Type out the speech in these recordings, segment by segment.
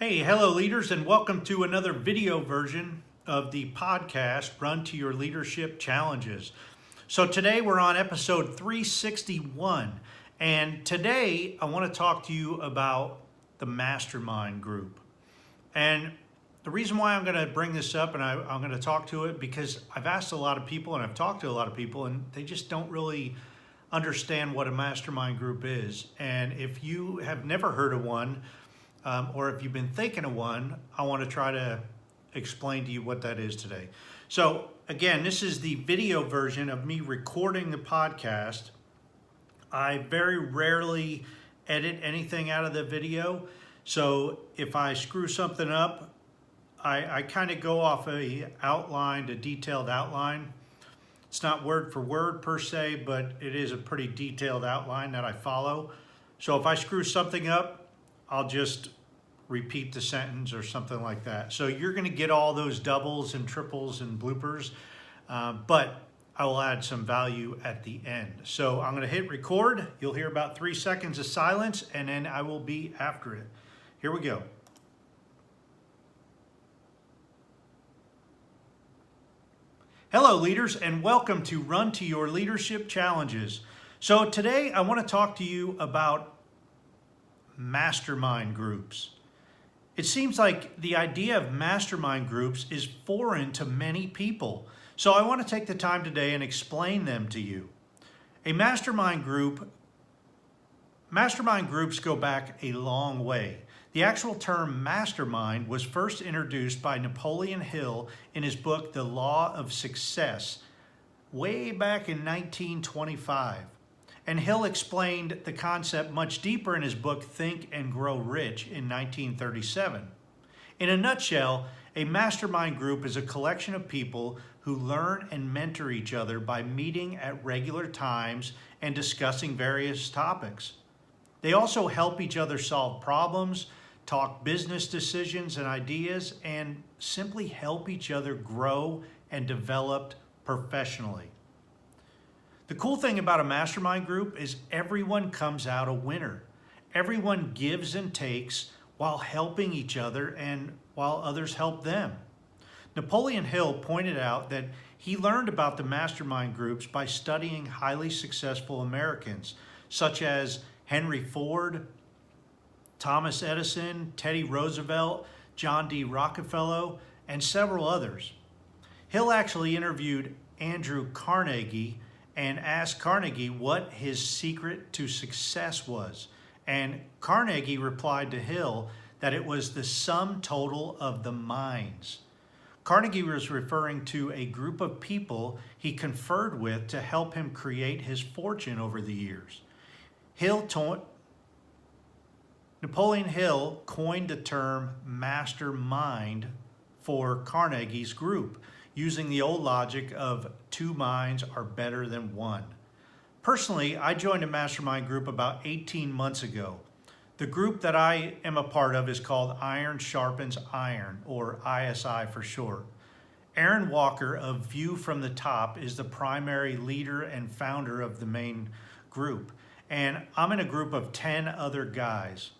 Hey, hello leaders, and welcome to another video version of the podcast, Run to Your Leadership Challenges. So today we're on episode 361, and today I want to talk to you about the Mastermind group. And the reason why I'm going to bring this up and I'm going to talk to it because I've asked a lot of people and I've talked to a lot of people and they just don't really understand what a mastermind group is. And if you have never heard of one, or if you've been thinking of one, I want to try to explain to you what that is today. So again, this is the video version of me recording the podcast. I very rarely edit anything out of the video. So if I screw something up, I kind of go off a detailed outline. It's not word for word per se, but it is a pretty detailed outline that I follow. So if I screw something up, I'll just repeat the sentence or something like that. So you're going to get all those doubles and triples and bloopers, but I will add some value at the end. So I'm going to hit record. You'll hear about 3 seconds of silence, and then I will be after it. Here we go. Hello, leaders, and welcome to Run to Your Leadership Challenges. So today I want to talk to you about mastermind groups. It seems like the idea of mastermind groups is foreign to many people. So I want to take the time today and explain them to you. Mastermind groups go back a long way. The actual term mastermind was first introduced by Napoleon Hill in his book, The Law of Success, way back in 1925. And Hill explained the concept much deeper in his book, Think and Grow Rich, in 1937. In a nutshell, a mastermind group is a collection of people who learn and mentor each other by meeting at regular times and discussing various topics. They also help each other solve problems, talk business decisions and ideas, and simply help each other grow and develop professionally. The cool thing about a mastermind group is everyone comes out a winner. Everyone gives and takes while helping each other and while others help them. Napoleon Hill pointed out that he learned about the mastermind groups by studying highly successful Americans, such as Henry Ford, Thomas Edison, Teddy Roosevelt, John D. Rockefeller, and several others. Hill actually interviewed Andrew Carnegie and asked Carnegie what his secret to success was. And Carnegie replied to Hill that it was the sum total of the minds. Carnegie was referring to a group of people he conferred with to help him create his fortune over the years. Napoleon Hill coined the term mastermind for Carnegie's group, using the old logic of two minds are better than one. Personally, I joined a mastermind group about 18 months ago. The group that I am a part of is called Iron Sharpens Iron, or ISI for short. Aaron Walker of View from the Top is the primary leader and founder of the main group, and I'm in a group of 10 other guys.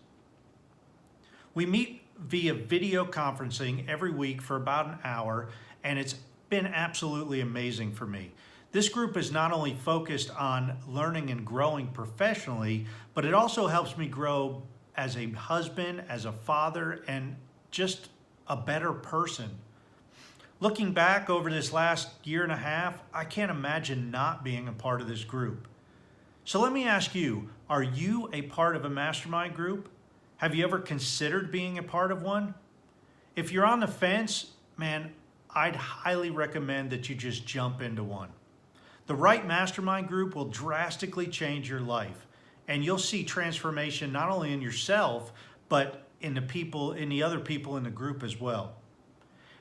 We meet via video conferencing every week for about an hour, and it's been absolutely amazing for me. This group is not only focused on learning and growing professionally, but it also helps me grow as a husband, as a father, and just a better person. Looking back over this last year and a half, I can't imagine not being a part of this group. So let me ask you, are you a part of a mastermind group? Have you ever considered being a part of one? If you're on the fence, man, I'd highly recommend that you just jump into one. The right mastermind group will drastically change your life, and you'll see transformation not only in yourself, but in the other people in the group as well.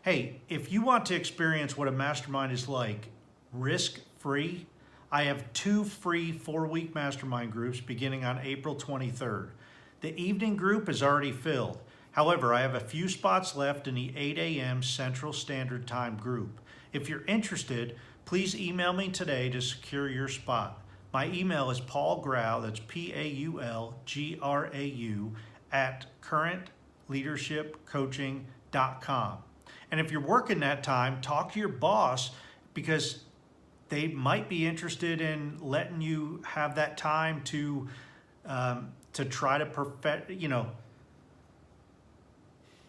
Hey, if you want to experience what a mastermind is like, risk-free, I have 2 free 4-week mastermind groups beginning on April 23rd. The evening group is already filled. However, I have a few spots left in the 8 a.m. Central Standard Time group. If you're interested, please email me today to secure your spot. My email is paulgrau, that's Paulgrau, @currentleadership.com. leadershipcoaching.com. And if you're working that time, talk to your boss, because they might be interested in letting you have that time to try to perfect,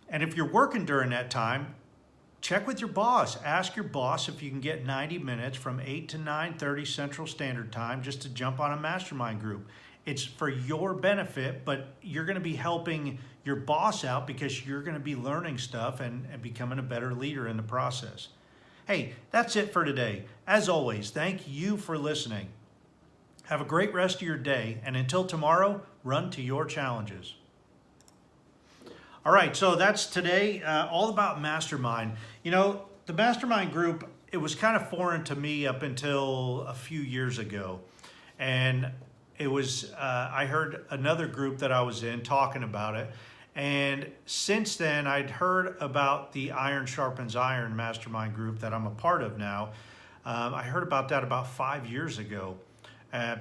And if you're working during that time, check with your boss. Ask your boss if you can get 90 minutes from 8 to 9:30 Central Standard Time just to jump on a mastermind group. It's for your benefit, but you're going to be helping your boss out because you're going to be learning stuff and becoming a better leader in the process. Hey, that's it for today. As always, thank you for listening. Have a great rest of your day, and until tomorrow, run to your challenges. All right, so that's today, all about Mastermind. The Mastermind group, it was kind of foreign to me up until a few years ago. And it was, I heard another group that I was in talking about it. And since then, I'd heard about the Iron Sharpens Iron Mastermind group that I'm a part of now. I heard about that about 5 years ago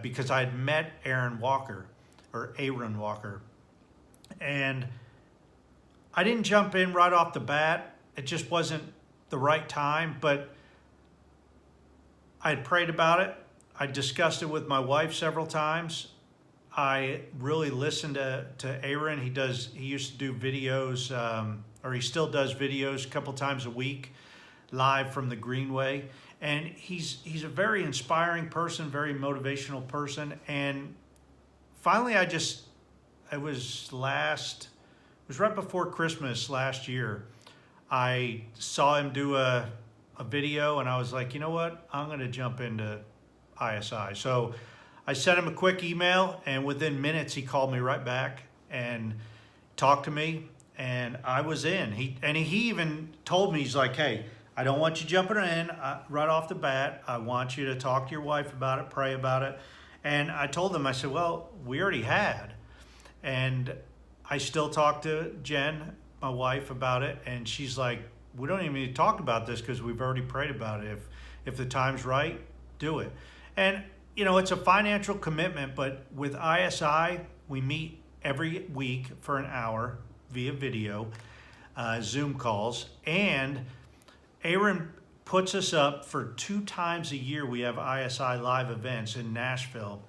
because I'd met Aaron Walker. And I didn't jump in right off the bat. It just wasn't the right time, but I had prayed about it. I discussed it with my wife several times. I really listened to Aaron. He used to do videos, or he still does videos a couple times a week, live from the Greenway. And he's a very inspiring person, very motivational person. And finally, it was right before Christmas last year. I saw him do a video, and I was like, you know what? I'm going to jump into ISI. So I sent him a quick email, and within minutes, he called me right back and talked to me, and I was in. He even told me, he's like, hey, I don't want you jumping in right off the bat. I want you to talk to your wife about it, pray about it. And I told him, I said, well, we already had. And I still talk to Jen, my wife, about it, and she's like, we don't even need to talk about this because we've already prayed about it. If the time's right, do it. And it's a financial commitment, but with ISI, we meet every week for an hour via video, Zoom calls, and Aaron puts us up for 2 times a year. We have ISI live events in Nashville,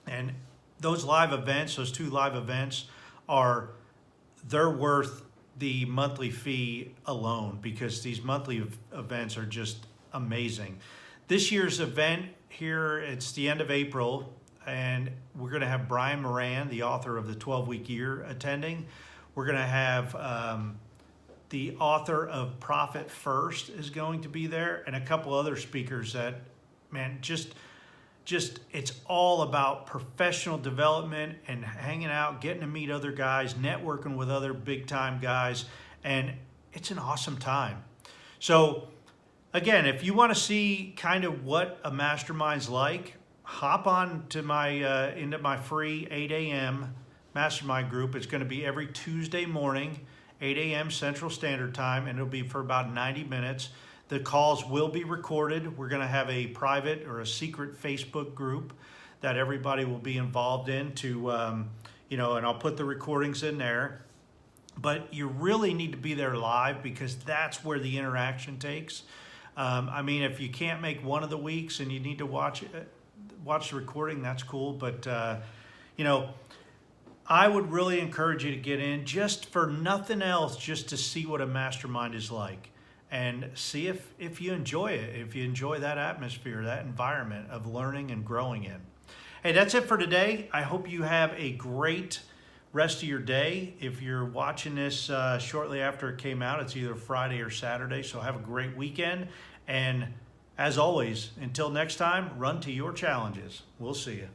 and those 2 live events they're worth the monthly fee alone, because these monthly events are just amazing. This year's event here, it's the end of April, and we're going to have Brian Moran, the author of the 12-Week Year, attending. We're going to have the author of Profit First is going to be there, and a couple other speakers that, man, just it's all about professional development and hanging out, getting to meet other guys, networking with other big time guys, and it's an awesome time. So again, if you want to see kind of what a mastermind's like, hop on to into my free 8 a.m. mastermind group. It's going to be every Tuesday morning, 8 a.m. Central Standard Time, and it'll be for about 90 minutes. The calls will be recorded. We're going to have a private or a secret Facebook group that everybody will be involved in and I'll put the recordings in there. But you really need to be there live, because that's where the interaction takes. If you can't make one of the weeks and you need to watch the recording, that's cool. But, I would really encourage you to get in, just for nothing else, just to see what a mastermind is like. And see if you enjoy it, if you enjoy that atmosphere, that environment of learning and growing in. Hey, that's it for today. I hope you have a great rest of your day. If you're watching this shortly after it came out, it's either Friday or Saturday, so have a great weekend. And as always, until next time, run to your challenges. We'll see you.